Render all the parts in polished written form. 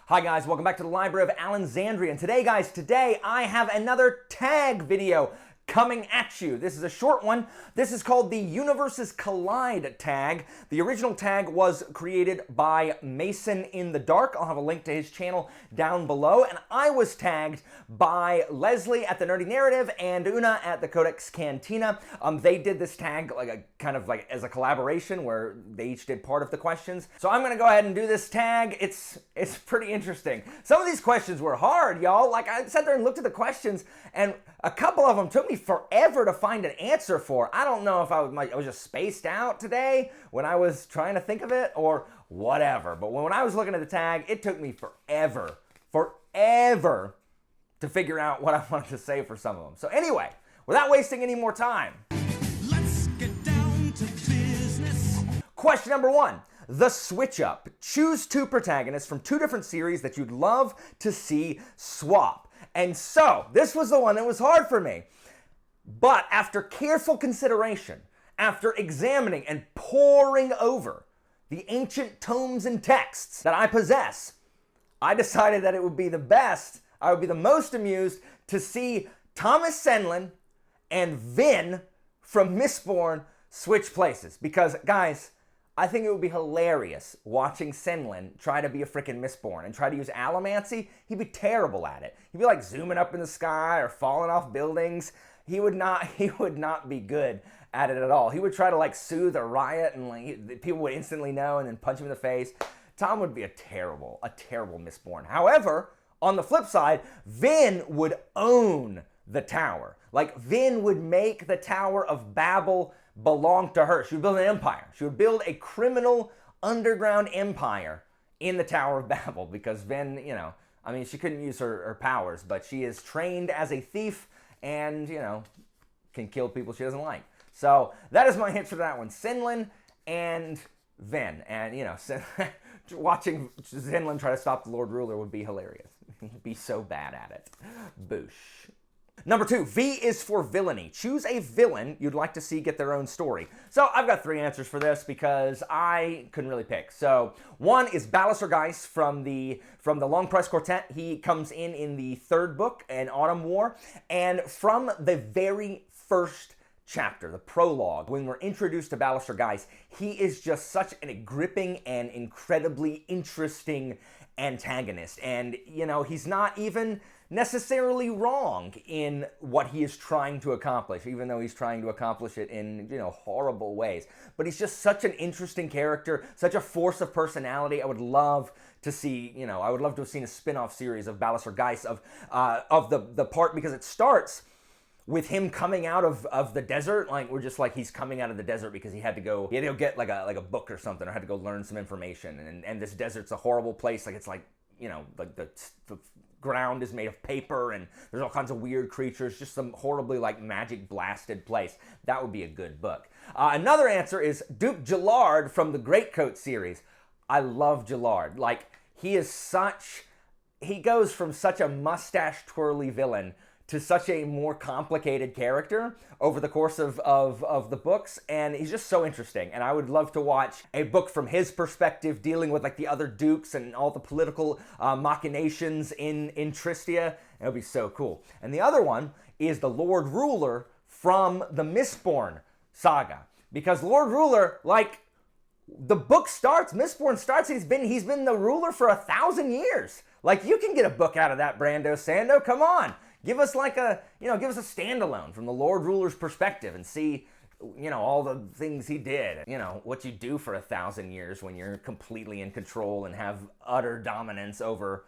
Hi guys, welcome back to the Library of Alexandria. And today guys, I have another tag video coming at you. This is a short one. This is called the Universes Collide tag. The original tag was created by Mason in the Dark. I'll have a link to his channel down below. And I was tagged by Leslie at the Nerdy Narrative and Una at the Codex Cantina. They did this tag like as a collaboration where they each did part of the questions. So I'm gonna go ahead and do this tag. It's pretty interesting. Some of these questions were hard, y'all. Like I sat there and looked at the questions and a couple of them took me forever to find an answer for. I don't know if I was just spaced out today when I was trying to think of it or whatever. But when I was looking at the tag, it took me forever to figure out what I wanted to say for some of them. So anyway, without wasting any more time, let's get down to business. Question number 1. The Switch Up. Choose 2 protagonists from 2 different series that you'd love to see swap. And so, this was the one that was hard for me. But after careful consideration, after examining and poring over the ancient tomes and texts that I possess, I decided that it would be the best, I would be the most amused to see Thomas Senlin and Vin from Mistborn switch places. Because, guys, I think it would be hilarious watching Senlin try to be a freaking Mistborn and try to use allomancy. He'd be terrible at it. He'd be like zooming up in the sky or falling off buildings. He would not be good at it at all. He would try to like soothe a riot and like people would instantly know and then punch him in the face. Tom would be a terrible Mistborn. However, on the flip side, Vin would own the tower. Like Vin would make the Tower of Babel belong to her. She would build an empire. She would build a criminal underground empire in the Tower of Babel because Vin, she couldn't use her powers, but she is trained as a thief and, can kill people she doesn't like. So that is my hint for that one. Senlin and Vin. And, watching Senlin try to stop the Lord Ruler would be hilarious. He'd be so bad at it. Boosh. Number 2, V is for Villainy. Choose a villain you'd like to see get their own story. So I've got 3 answers for this because I couldn't really pick. So 1 is Ballister Geist from the Long Press Quartet. He comes in the 3rd book, An Autumn War, and from the very first chapter, the prologue, when we're introduced to Ballister Geist, he is just such a gripping and incredibly interesting antagonist. And, he's not even necessarily wrong in what he is trying to accomplish, even though he's trying to accomplish it in, horrible ways. But he's just such an interesting character, such a force of personality. I would love to see, I would love to have seen a spin-off series of Ballister Geist of the part, because it starts with him coming out of the desert. Like, we're just like, he's coming out of the desert because he had to go get like a book or something, or had to go learn some information. And this desert's a horrible place. Like, it's like, like the ground is made of paper and there's all kinds of weird creatures, just some horribly like magic blasted place. That would be a good book. Another answer is Duke Gillard from the Greatcoat series. I love Gillard. Like, he goes from such a mustache twirly villain to such a more complicated character over the course of the books, and he's just so interesting. And I would love to watch a book from his perspective dealing with like the other dukes and all the political machinations in Tristia. It would be so cool. And the other one is the Lord Ruler from the Mistborn saga, because Lord Ruler, like, the book starts, Mistborn starts, he's been the ruler for 1,000 years. Like, you can get a book out of that, Brando Sando, come on. Give us like give us a standalone from the Lord Ruler's perspective and see, all the things he did. What you do for 1,000 years when you're completely in control and have utter dominance over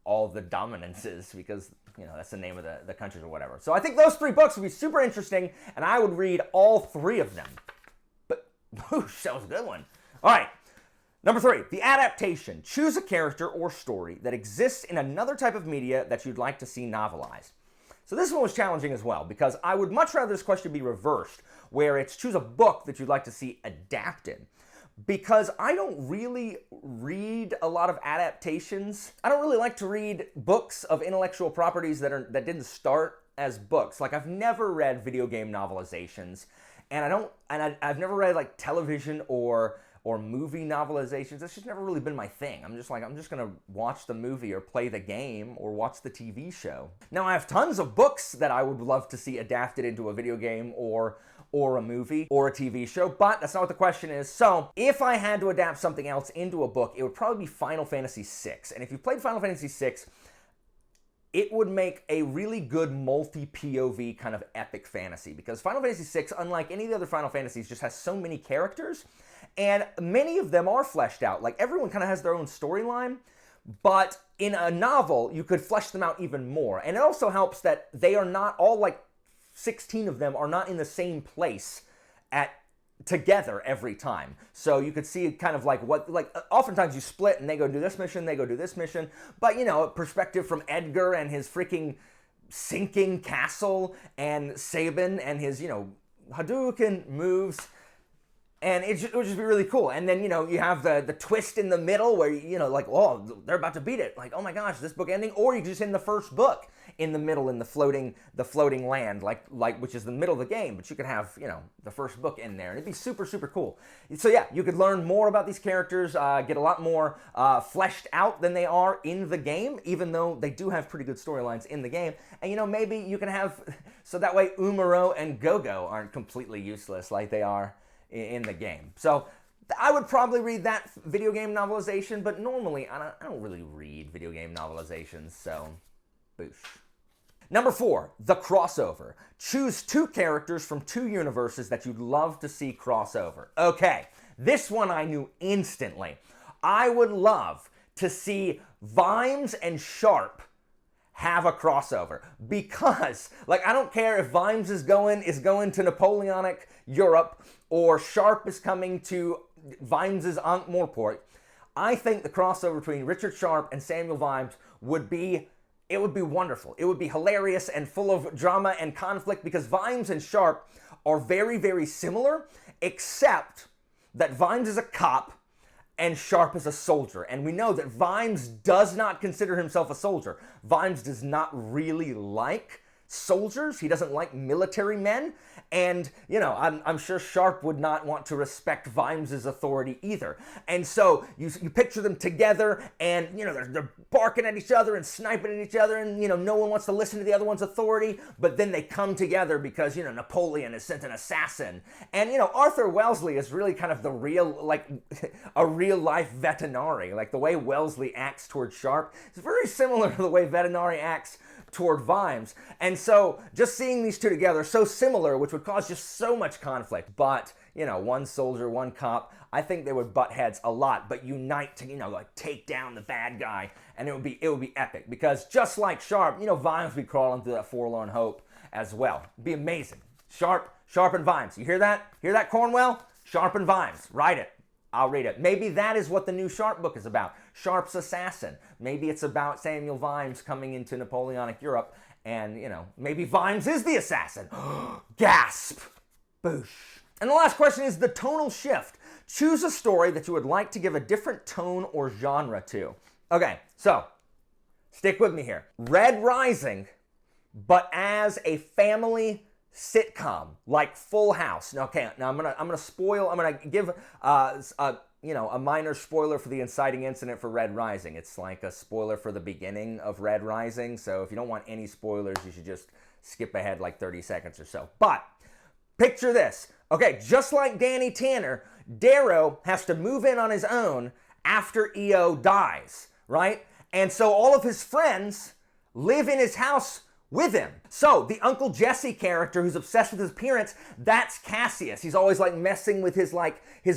all the dominances, because, that's the name of the countries or whatever. So I think those 3 books would be super interesting, and I would read all 3 of them. But, whoosh, that was a good one. All right. Number 3, the adaptation. Choose a character or story that exists in another type of media that you'd like to see novelized. So this one was challenging as well, because I would much rather this question be reversed, where it's choose a book that you'd like to see adapted. Because I don't really read a lot of adaptations. I don't really like to read books of intellectual properties that didn't start as books. Like, I've never read video game novelizations, and I've never read like television or or movie novelizations. That's just never really been my thing. I'm just gonna watch the movie or play the game or watch the TV show. Now, I have tons of books that I would love to see adapted into a video game or a movie or a TV show, but that's not what the question is. So if I had to adapt something else into a book, it would probably be Final Fantasy VI. And if you've played Final Fantasy VI, it would make a really good multi-POV kind of epic fantasy, because Final Fantasy VI, unlike any of the other Final Fantasies, just has so many characters, and many of them are fleshed out. Like, everyone kind of has their own storyline, but in a novel, you could flesh them out even more. And it also helps that they are not all, like, 16 of them are not in the same place together every time. So you could see kind of like oftentimes you split and they go do this mission, they go do this mission, but perspective from Edgar and his freaking sinking castle, and Sabin and his, Hadouken moves, and it would just be really cool. And then, you have the twist in the middle where, like, oh, they're about to beat it. Like, oh my gosh, this book ending. Or you just end the first book in the middle in the floating land, like which is the middle of the game. But you could have, the first book in there. And it'd be super, super cool. So yeah, you could learn more about these characters, get a lot more fleshed out than they are in the game, even though they do have pretty good storylines in the game. And, maybe you can have, so that way Umaro and Gogo aren't completely useless like they are in the game. So I would probably read that video game novelization, but normally I don't really read video game novelizations, so boosh. Number 4, the crossover. Choose 2 characters from 2 universes that you'd love to see crossover. Okay, this one I knew instantly. I would love to see Vimes and Sharp have a crossover, because, like, I don't care if Vimes is going to Napoleonic Europe, or Sharp is coming to Vimes' Ankh-Morpork. I think the crossover between Richard Sharp and Samuel Vimes would be wonderful. It would be hilarious and full of drama and conflict, because Vimes and Sharp are very, very similar, except that Vimes is a cop and Sharp is a soldier. And we know that Vimes does not consider himself a soldier. Vimes does not really like soldiers. He doesn't like military men. And, I'm sure Sharp would not want to respect Vimes' authority either. And so you picture them together, and, they're barking at each other and sniping at each other, and, no one wants to listen to the other one's authority, but then they come together because, Napoleon has sent an assassin. And, Arthur Wellesley is really kind of the real, like, a real-life Vetinari. Like, the way Wellesley acts toward Sharp is very similar to the way Vetinari acts toward Vimes. And so just seeing these 2 together, so similar, which would cause just so much conflict. But, one soldier, one cop, I think they would butt heads a lot, but unite to, like, take down the bad guy. And it would be epic, because just like Sharp, Vimes would be crawling through that forlorn hope as well. It'd be amazing. Sharp and Vimes. You hear that? Hear that, Cornwell? Sharp and Vimes. Write it. I'll read it. Maybe that is what the new Sharp book is about. Sharp's assassin. Maybe it's about Samuel Vimes coming into Napoleonic Europe, and, maybe Vimes is the assassin. Gasp! Boosh. And the last question is the tonal shift. Choose a story that you would like to give a different tone or genre to. Okay, so stick with me here. Red Rising, but as a family sitcom like Full House. Now, okay, I'm gonna give a minor spoiler for the inciting incident for Red Rising. It's like a spoiler for the beginning of Red Rising, so if you don't want any spoilers, you should just skip ahead like 30 seconds or so. But picture this. Okay, just like Danny Tanner, Darrow has to move in on his own after EO dies, right? And so all of his friends live in his house with him. So the Uncle Jesse character who's obsessed with his appearance, that's Cassius. He's always like messing with his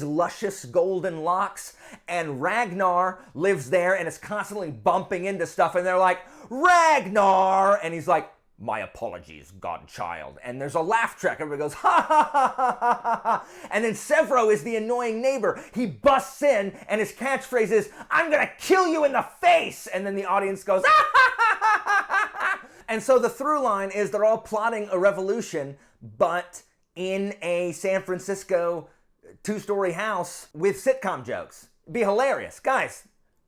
luscious golden locks, and Ragnar lives there and is constantly bumping into stuff, and they're like, Ragnar! And he's like, my apologies, godchild. And there's a laugh track. Everybody goes, ha ha ha ha ha ha ha. And then Severo is the annoying neighbor. He busts in and his catchphrase is, I'm gonna kill you in the face. And then the audience goes, ah ha ha ha ha ha ha. And so the through line is they're all plotting a revolution, but in a San Francisco 2-story house with sitcom jokes. It'd be hilarious. Guys,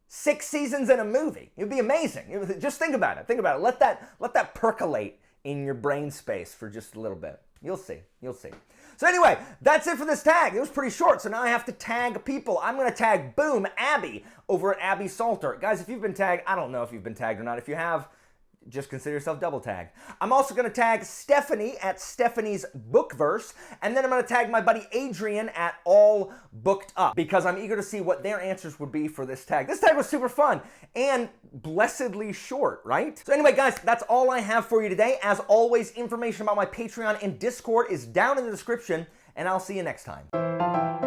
6 seasons in a movie. It'd be amazing. Just think about it. Think about it. Let that percolate in your brain space for just a little bit. You'll see. You'll see. So anyway, that's it for this tag. It was pretty short, so now I have to tag people. I'm gonna tag, boom, Abby over at Abby Salter. Guys, if you've been tagged, I don't know if you've been tagged or not. If you have, just consider yourself double tagged. I'm also gonna tag Stephanie at Stephanie's Bookverse, and then I'm gonna tag my buddy Adrian at All Booked Up, because I'm eager to see what their answers would be for this tag. This tag was super fun and blessedly short, right? So anyway, guys, that's all I have for you today. As always, information about my Patreon and Discord is down in the description, and I'll see you next time.